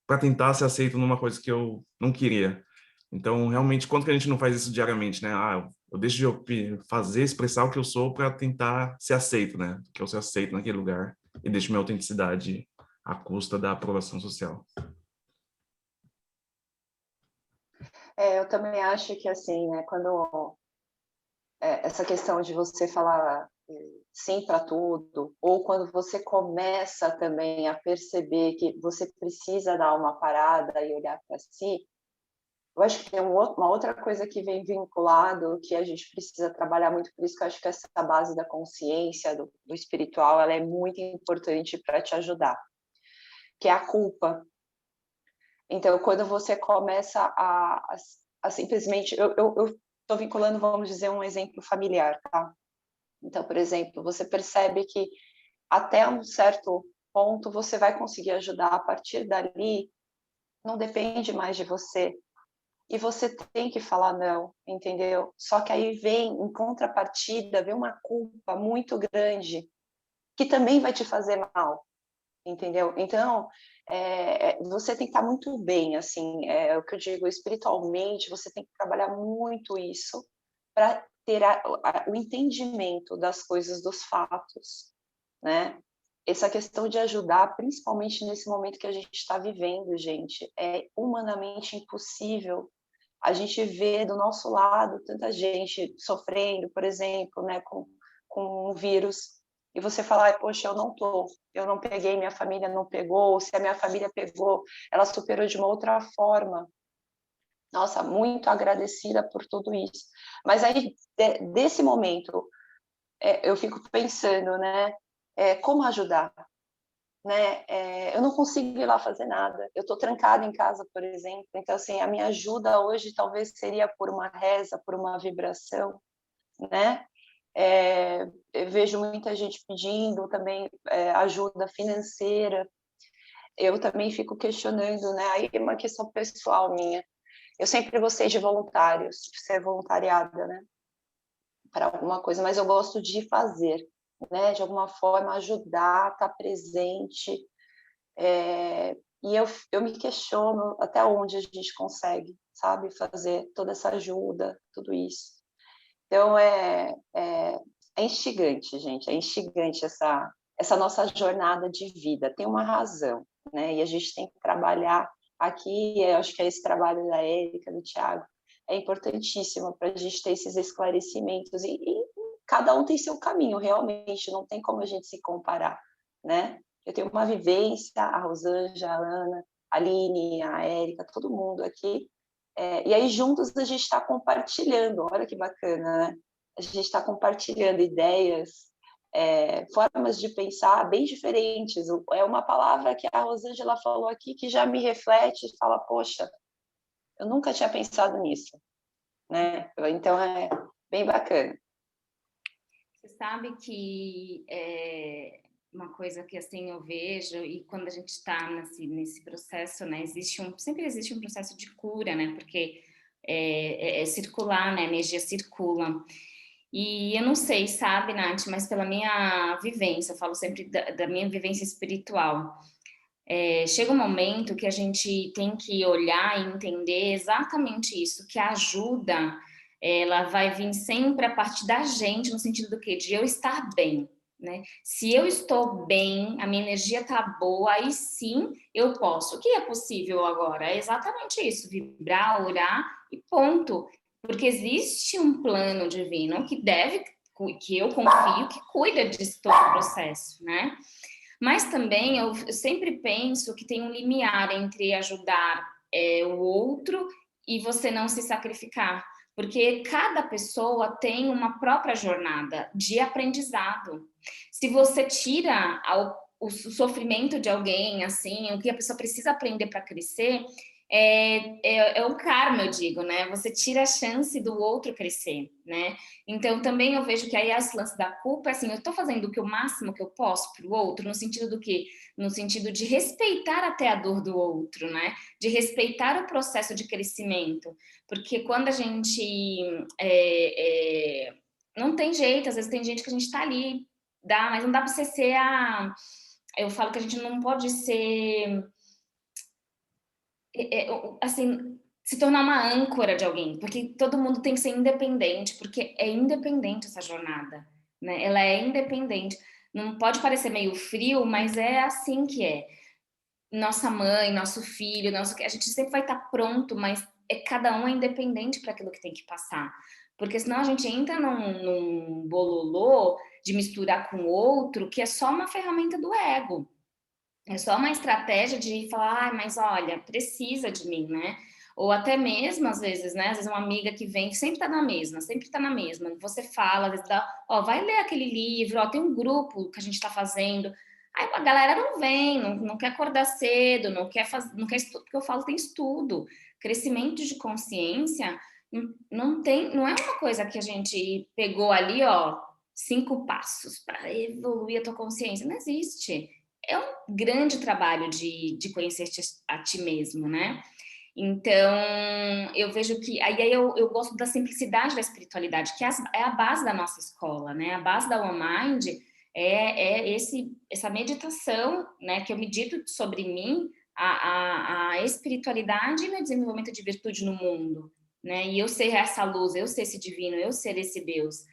para tentar ser aceito numa coisa que eu não queria. Então, realmente, quanto que a gente não faz isso diariamente, né? Eu deixo de fazer, expressar o que eu sou para tentar ser aceito, né? Que eu ser aceito naquele lugar e deixo minha autenticidade à custa da aprovação social. Eu também acho que, assim, né, quando essa questão de você falar sim para tudo, ou quando você começa também a perceber que você precisa dar uma parada e olhar para si, eu acho que tem uma outra coisa que vem vinculado, que a gente precisa trabalhar muito, por isso que eu acho que essa base da consciência, do espiritual, ela é muito importante para te ajudar, que é a culpa. Então, quando você começa a simplesmente... Eu estou vinculando, vamos dizer, um exemplo familiar, tá? Então, por exemplo, você percebe que até um certo ponto você vai conseguir ajudar, a partir dali não depende mais de você. E você tem que falar não, entendeu? Só que aí vem, em contrapartida, vem uma culpa muito grande, que também vai te fazer mal, entendeu? Então, você tem que estar muito bem, assim, o que eu digo, espiritualmente, você tem que trabalhar muito isso para ter o entendimento das coisas, dos fatos, né? Essa questão de ajudar, principalmente nesse momento que a gente está vivendo, gente, é humanamente impossível a gente vê do nosso lado tanta gente sofrendo, por exemplo, né, com um vírus, e você fala, poxa, eu não peguei, minha família não pegou, se a minha família pegou, ela superou de uma outra forma. Nossa, muito agradecida por tudo isso. Mas aí, desse momento, eu fico pensando, né, como ajudar? Né? Eu não consigo ir lá fazer nada. Eu estou trancada em casa, por exemplo. Então, assim, a minha ajuda hoje talvez seria por uma reza, por uma vibração, né? Eu vejo muita gente pedindo também ajuda financeira. Eu também fico questionando, né? Aí é uma questão pessoal minha. Eu sempre gostei de voluntários, de ser voluntariada, né? Para alguma coisa, mas eu gosto de fazer, né? De alguma forma ajudar, estar presente. E eu me questiono até onde a gente consegue, sabe, fazer toda essa ajuda, tudo isso. Então, é instigante, gente, é instigante essa nossa jornada de vida. Tem uma razão, né? E a gente tem que trabalhar aqui, eu acho que é esse trabalho da Érica, do Tiago, é importantíssimo para a gente ter esses esclarecimentos. E cada um tem seu caminho, realmente, não tem como a gente se comparar, né? Eu tenho uma vivência, a Rosângela, a Ana, a Aline, a Érica, todo mundo aqui. E aí, juntos, a gente está compartilhando. Olha que bacana, né? A gente está compartilhando ideias, formas de pensar bem diferentes. É uma palavra que a Rosângela falou aqui que já me reflete e fala, poxa, eu nunca tinha pensado nisso, né? Então, é bem bacana. Você sabe que uma coisa que assim eu vejo, e quando a gente está nesse processo, né, sempre existe um processo de cura, né, porque é circular, né, a energia circula. E eu não sei, sabe, Nath, mas pela minha vivência, eu falo sempre da minha vivência espiritual, chega um momento que a gente tem que olhar e entender exatamente isso, que a ajuda, ela vai vir sempre a partir da gente, no sentido do quê? De eu estar bem, né? Se eu estou bem, a minha energia está boa, aí sim eu posso. O que é possível agora? É exatamente isso, vibrar, orar e ponto. Porque existe um plano divino que eu confio, que cuida disso todo o processo, né? Mas também eu sempre penso que tem um limiar entre ajudar o outro e você não se sacrificar, porque cada pessoa tem uma própria jornada de aprendizado. Se você tira o sofrimento de alguém, assim, o que a pessoa precisa aprender para crescer, é um karma, eu digo, né? Você tira a chance do outro crescer, né? Então, também eu vejo que aí esse lance da culpa, assim, eu tô fazendo o máximo que eu posso pro outro, no sentido do quê? No sentido de respeitar até a dor do outro, né? De respeitar o processo de crescimento. Porque quando a gente... não tem jeito, às vezes tem gente que a gente tá ali, mas não dá pra você ser Eu falo que a gente não pode ser... assim, se tornar uma âncora de alguém, porque todo mundo tem que ser independente, porque é independente essa jornada, né? Ela é independente. Não pode parecer meio frio, mas é assim que é. Nossa mãe, nosso filho, a gente sempre vai estar pronto, mas cada um é independente para aquilo que tem que passar. Porque senão a gente entra num bololô de misturar com o outro, que é só uma ferramenta do ego. É só uma estratégia de falar, mas olha, precisa de mim, né? Ou até mesmo, às vezes, né? Às vezes uma amiga que vem, que sempre tá na mesma, sempre tá na mesma. Você fala, às vezes dá, ó, vai ler aquele livro, ó, tem um grupo que a gente tá fazendo. Aí a galera não vem, não quer acordar cedo, não quer estudo, porque eu falo, tem estudo. Crescimento de consciência não é uma coisa que a gente pegou ali, ó, 5 passos para evoluir a tua consciência. Não existe. É um grande trabalho de conhecer a ti mesmo, né? Então, eu vejo que... Aí eu gosto da simplicidade da espiritualidade, que é a base da nossa escola, né? A base da One Mind essa meditação, né? Que eu medito sobre mim, a espiritualidade e meu desenvolvimento de virtude no mundo, né? E eu ser essa luz, eu ser esse divino, eu ser esse Deus.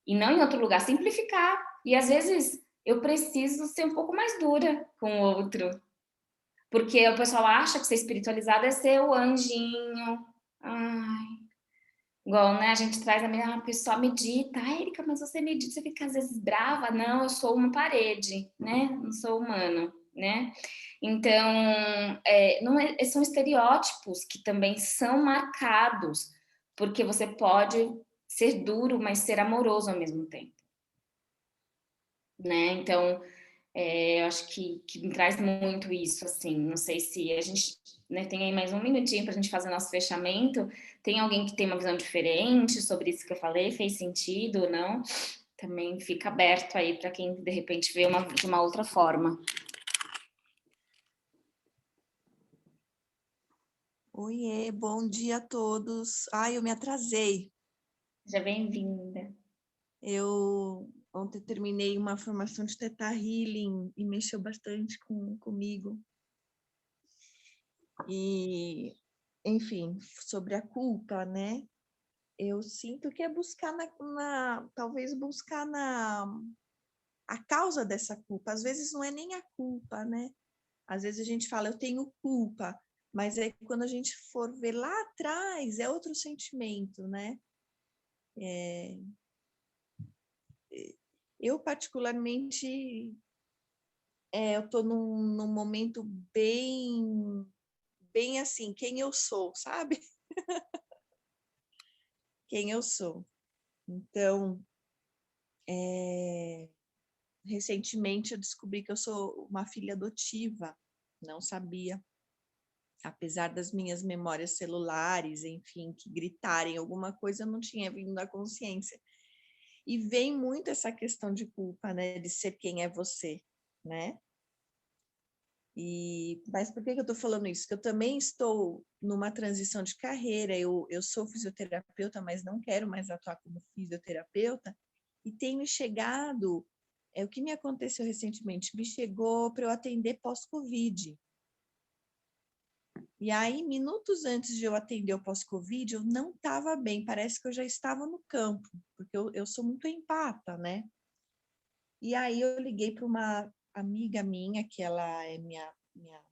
E não em outro lugar, simplificar. E às vezes eu preciso ser um pouco mais dura com o outro. Porque o pessoal acha que ser espiritualizado é ser o anjinho. Ai. Igual, né? A gente traz a pessoa medita. Ai, Erika, mas você medita, você fica às vezes brava. Não, eu sou uma parede, né? Não sou humano, né? Então, são estereótipos que também são marcados, porque você pode ser duro, mas ser amoroso ao mesmo tempo, né? Então, eu acho que me traz muito isso, assim. Não sei se a gente, né, tem aí mais um minutinho para a gente fazer o nosso fechamento. Tem alguém que tem uma visão diferente sobre isso que eu falei? Fez sentido ou não? Também fica aberto aí para quem, de repente, vê de uma outra forma. Oiê, bom dia a todos. Ai, eu me atrasei. Seja bem-vinda. Eu ontem terminei uma formação de Theta Healing e mexeu bastante comigo. E, enfim, sobre a culpa, né? Eu sinto que é buscar talvez buscar a causa dessa culpa. Às vezes não é nem a culpa, né? Às vezes a gente fala, eu tenho culpa, mas aí quando a gente for ver lá atrás, é outro sentimento, né? Eu, particularmente, eu estou num momento bem assim, quem eu sou, sabe? Quem eu sou. Então, recentemente eu descobri que eu sou uma filha adotiva, não sabia. Apesar das minhas memórias celulares, enfim, que gritarem alguma coisa, eu não tinha vindo da consciência. E vem muito essa questão de culpa, né? De ser quem é você. né? Mas por que eu estou falando isso? Que eu também estou numa transição de carreira, eu sou fisioterapeuta, mas não quero mais atuar como fisioterapeuta, e tem me chegado, o que me aconteceu recentemente, me chegou para eu atender pós-Covid. E aí, minutos antes de eu atender o pós-Covid, eu não estava bem, parece que eu já estava no campo, porque eu sou muito empata, né? E aí eu liguei para uma amiga minha, que ela é minha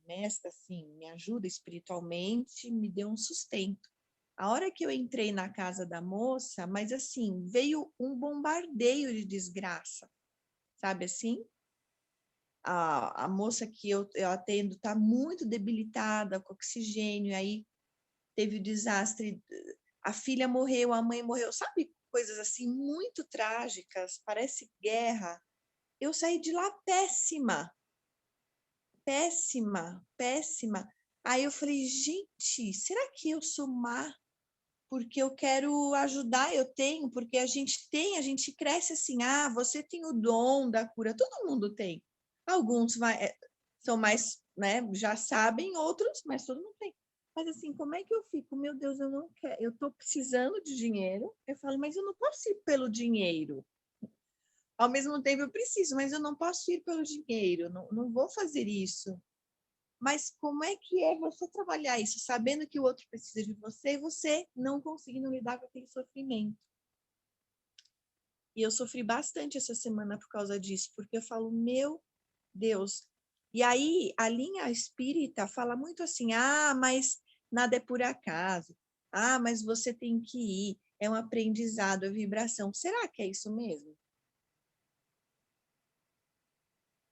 mestra, assim, me ajuda espiritualmente, me deu um sustento. A hora que eu entrei na casa da moça, mas assim, veio um bombardeio de desgraça, sabe assim? A moça que eu atendo está muito debilitada, com oxigênio, aí teve o desastre, a filha morreu, a mãe morreu, sabe? Coisas assim muito trágicas, parece guerra. Eu saí de lá péssima, péssima, péssima. Aí eu falei, gente, será que eu sou má? Porque eu quero ajudar, eu tenho, porque a gente cresce assim, você tem o dom da cura, todo mundo tem. Alguns são mais, né, já sabem, outros, mas todo mundo tem. Mas assim, como é que eu fico? Meu Deus, eu não quero, eu estou precisando de dinheiro. Eu falo, mas eu não posso ir pelo dinheiro. Ao mesmo tempo eu preciso, mas eu não posso ir pelo dinheiro, não vou fazer isso. Mas como é que é você trabalhar isso, sabendo que o outro precisa de você e você não conseguindo lidar com aquele sofrimento? E eu sofri bastante essa semana por causa disso, porque eu falo, meu Deus. E aí a linha espírita fala muito assim, mas nada é por acaso. Mas você tem que ir, é um aprendizado, é vibração. Será que é isso mesmo?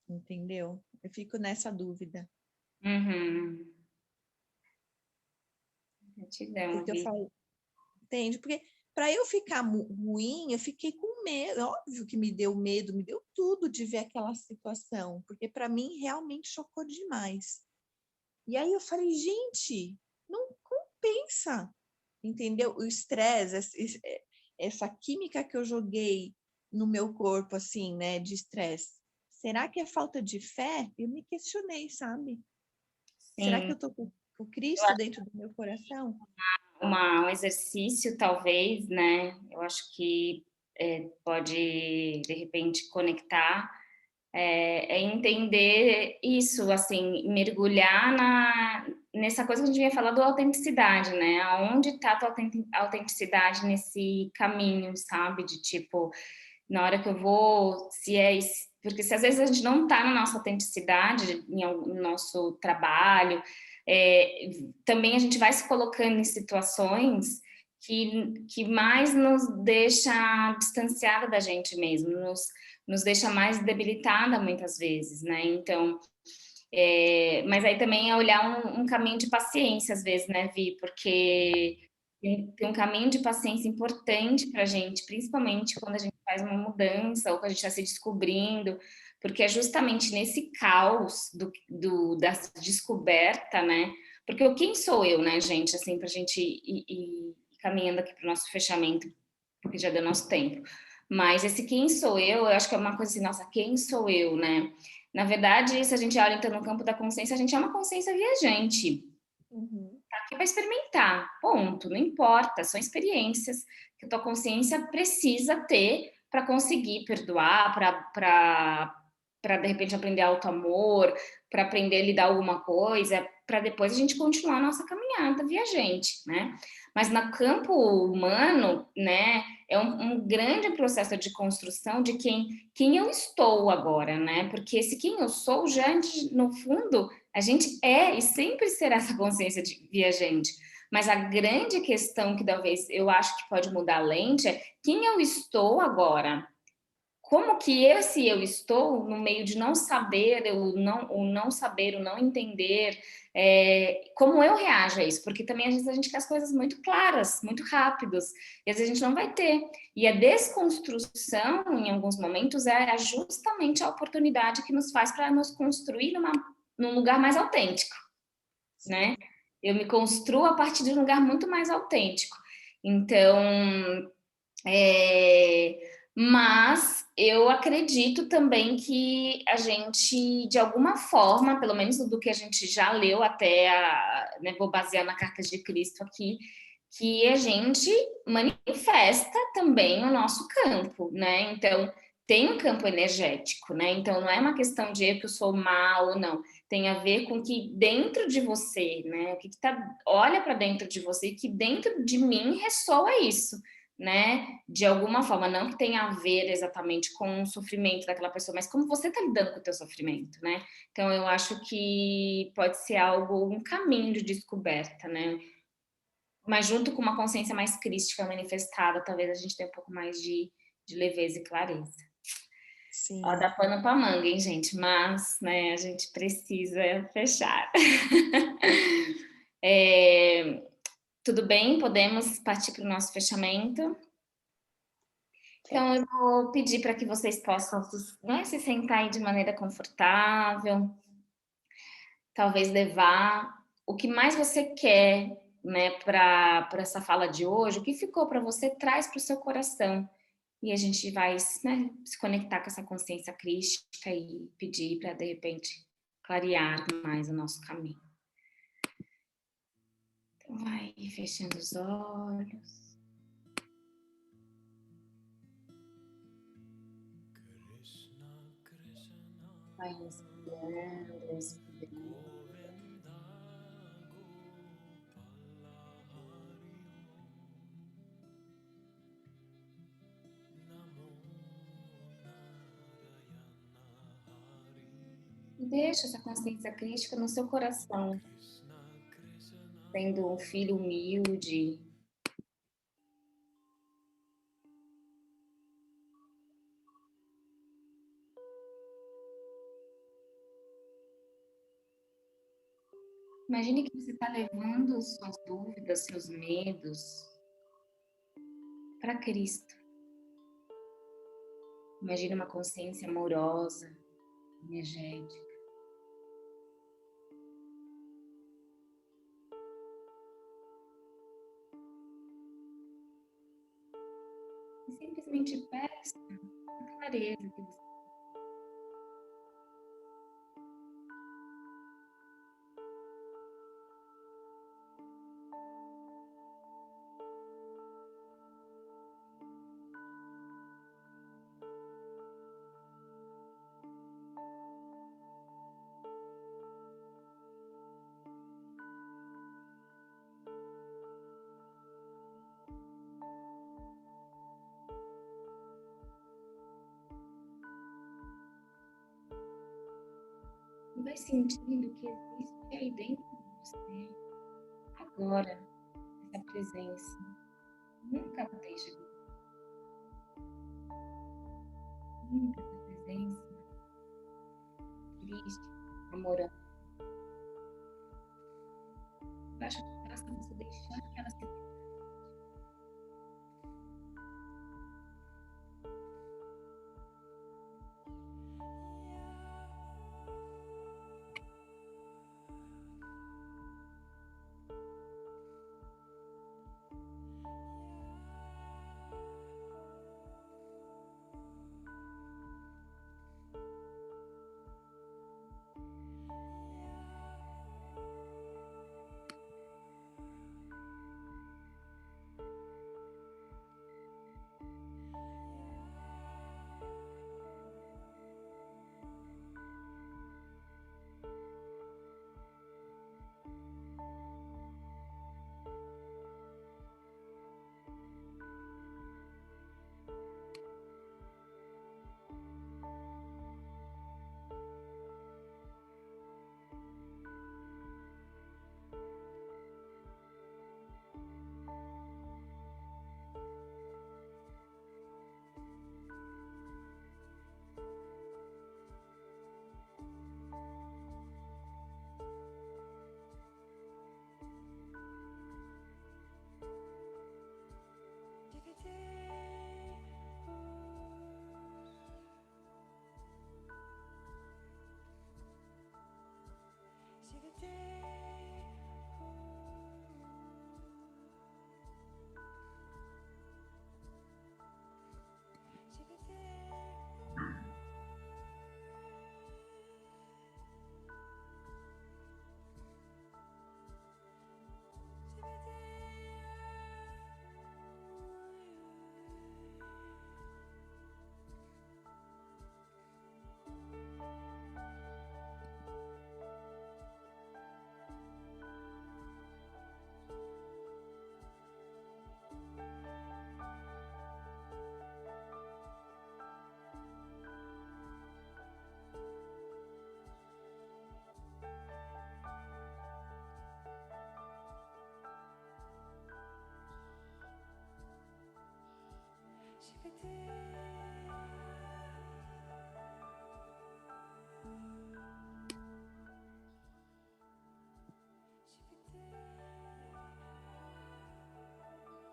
Entendeu? Eu fico nessa dúvida. Uhum. Gratidão, Porque eu falo, entende? Porque para eu ficar ruim, eu fiquei com medo. Óbvio que me deu medo, me deu tudo de ver aquela situação, porque para mim realmente chocou demais. E aí eu falei, gente, não compensa, entendeu? O estresse, essa química que eu joguei no meu corpo, assim, né, de estresse. Será que é falta de fé? Eu me questionei, sabe? Sim. Será que eu tô com o Cristo dentro do meu coração? Um exercício, talvez, né? Eu acho que pode, de repente, conectar, entender isso, assim, mergulhar nessa coisa que a gente vinha falando, da autenticidade, né? Aonde está a tua autenticidade nesse caminho, sabe? De tipo, na hora que eu vou, porque se às vezes a gente não está na nossa autenticidade, no nosso trabalho, também a gente vai se colocando em situações que mais nos deixa distanciada da gente mesmo, nos deixa mais debilitada muitas vezes, né? Então, mas aí também é olhar um caminho de paciência às vezes, né, Vi? Porque tem um caminho de paciência importante para a gente, principalmente quando a gente faz uma mudança ou quando a gente está se descobrindo, porque é justamente nesse caos da descoberta, né? Porque o quem sou eu, né, gente? Assim, para a gente ir caminhando aqui para o nosso fechamento, porque já deu nosso tempo. Mas esse quem sou eu acho que é uma coisa assim, nossa, quem sou eu, né? Na verdade, se a gente olha então no campo da consciência, a gente é uma consciência viajante. Uhum. Tá aqui para experimentar, ponto, não importa, são experiências que a tua consciência precisa ter para conseguir perdoar, para de repente aprender auto-amor, para aprender a lidar alguma coisa, para depois a gente continuar a nossa caminhada viajante, né? Mas no campo humano, né, é um grande processo de construção de quem eu estou agora, né? Porque esse quem eu sou já, no fundo, a gente é e sempre será essa consciência de viajante. Mas a grande questão que talvez eu acho que pode mudar a lente é quem eu estou agora. Como que esse eu estou no meio de não saber, o não saber, o não entender, como eu reajo a isso? Porque também às vezes a gente quer as coisas muito claras, muito rápidos, e às vezes a gente não vai ter. E a desconstrução, em alguns momentos, é justamente a oportunidade que nos faz para nos construir num lugar mais autêntico, né? Eu me construo a partir de um lugar muito mais autêntico. Então, Mas eu acredito também que a gente, de alguma forma, pelo menos do que a gente já leu até, né, vou basear na Carta de Cristo aqui, que a gente manifesta também o nosso campo, né? Então, tem um campo energético, né? Então, não é uma questão de que eu sou mal ou não. Tem a ver com que dentro de você, né? O que tá, olha para dentro de você, que dentro de mim ressoa isso, né? De alguma forma, não que tenha a ver exatamente com o sofrimento daquela pessoa, mas como você está lidando com o teu sofrimento, né? Então, eu acho que pode ser algo, um caminho de descoberta, né? Mas junto com uma consciência mais crística manifestada, talvez a gente tenha um pouco mais de leveza e clareza. Sim. Ó, dá pano pra manga, hein, gente? Mas, né, a gente precisa fechar. Tudo bem? Podemos partir para o nosso fechamento? Então, eu vou pedir para que vocês possam, né, se sentar aí de maneira confortável, talvez levar o que mais você quer, né, para essa fala de hoje, o que ficou para você, traz para o seu coração. E a gente vai, né, se conectar com essa consciência crística e pedir para, de repente, clarear mais o nosso caminho. Então, vai fechando os olhos. Vai respirando, respirando. E deixa essa consciência crística no seu coração, sendo um filho humilde. Imagine que você está levando suas dúvidas, seus medos para Cristo. Imagine uma consciência amorosa, energética. E simplesmente peça a clareza que você vai sentindo que existe aí dentro de você, agora, essa presença. Nunca deixe de nunca essa presença triste, amorosa. Eu acho que basta você deixar que ela se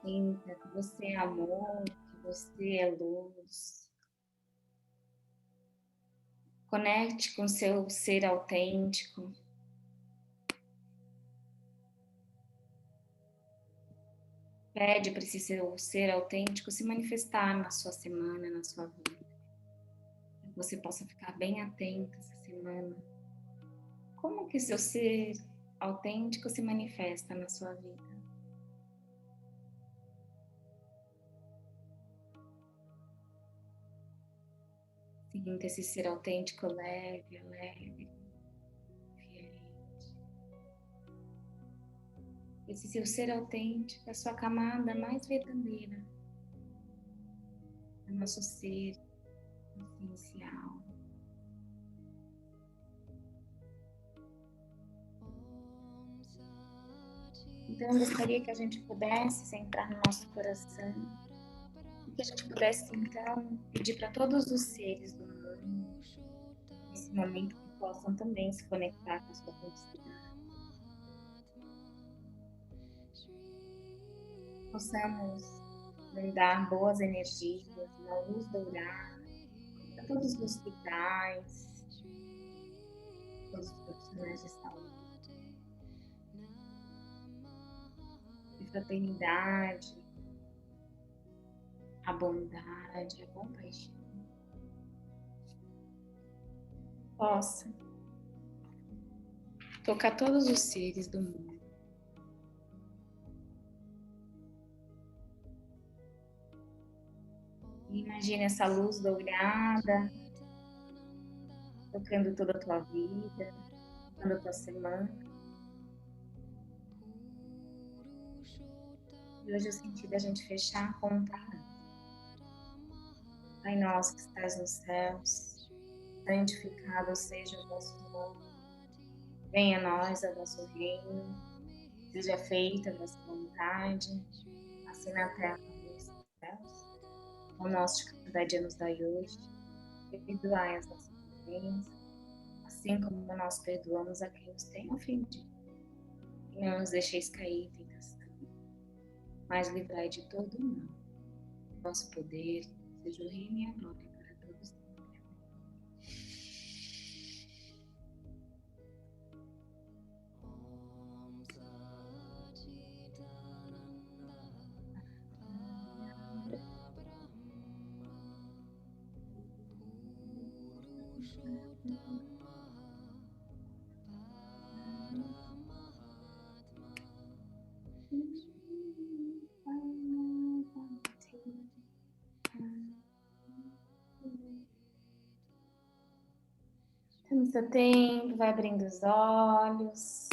Sinta que você é amor, que você é luz. Conecte com seu ser autêntico. Pede para esse seu ser autêntico se manifestar na sua semana, na sua vida. Que você possa ficar bem atenta essa semana. Como que seu ser autêntico se manifesta na sua vida? Sinta esse ser autêntico leve, alegre, confiante. Esse seu ser autêntico é a sua camada mais verdadeira. É o nosso ser essencial. Então, eu gostaria que a gente pudesse centrar no nosso coração. Que a gente pudesse, então, pedir para todos os seres do mundo, nesse momento, que possam também se conectar com a sua autenticidade. Possamos mandar boas energias, uma luz dourada para todos os hospitais, todos os profissionais de saúde, de fraternidade, a bondade, a compaixão, possa tocar todos os seres do mundo. E imagine essa luz dourada tocando toda a tua vida, tocando a tua semana. E hoje eu senti da gente fechar a conta. Pai nosso que estás nos céus, santificado seja o vosso nome. Venha a nós o vosso reino, seja feita a vossa vontade, assim na terra como nos céus. O nosso de cada dia nos dai hoje, perdoai as nossas ofensas, assim como nós perdoamos a quem nos tem ofendido. E não nos deixeis cair em tentação, mas livrai de todo o mal. Vosso poder, seja o reino e a glória para todos sempre. Então, no seu tempo, vai abrindo os olhos.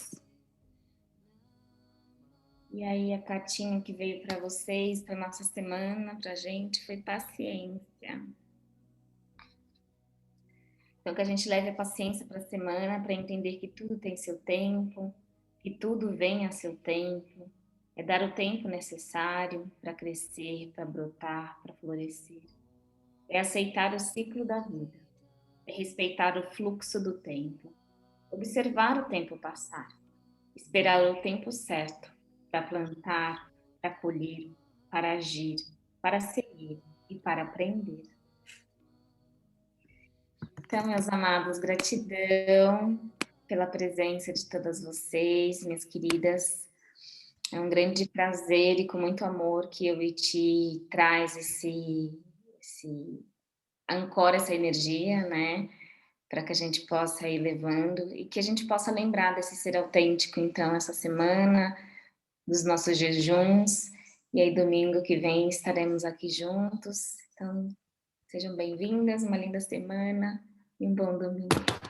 E aí, a cartinha que veio para vocês, para nossa semana, para a gente, foi paciência. Então, que a gente leve a paciência para a semana, para entender que tudo tem seu tempo, que tudo vem a seu tempo. É dar o tempo necessário para crescer, para brotar, para florescer. É aceitar o ciclo da vida. É respeitar o fluxo do tempo. Observar o tempo passar. Esperar o tempo certo para plantar, para colher, para agir, para seguir e para aprender. Então, meus amados, gratidão pela presença de todas vocês, minhas queridas. É um grande prazer e com muito amor que eu e Ti traz ancora essa energia, né? Para que a gente possa ir levando e que a gente possa lembrar desse ser autêntico, então, essa semana, dos nossos jejuns. E aí, domingo que vem, estaremos aqui juntos. Então, sejam bem-vindas, uma linda semana e um bom domingo.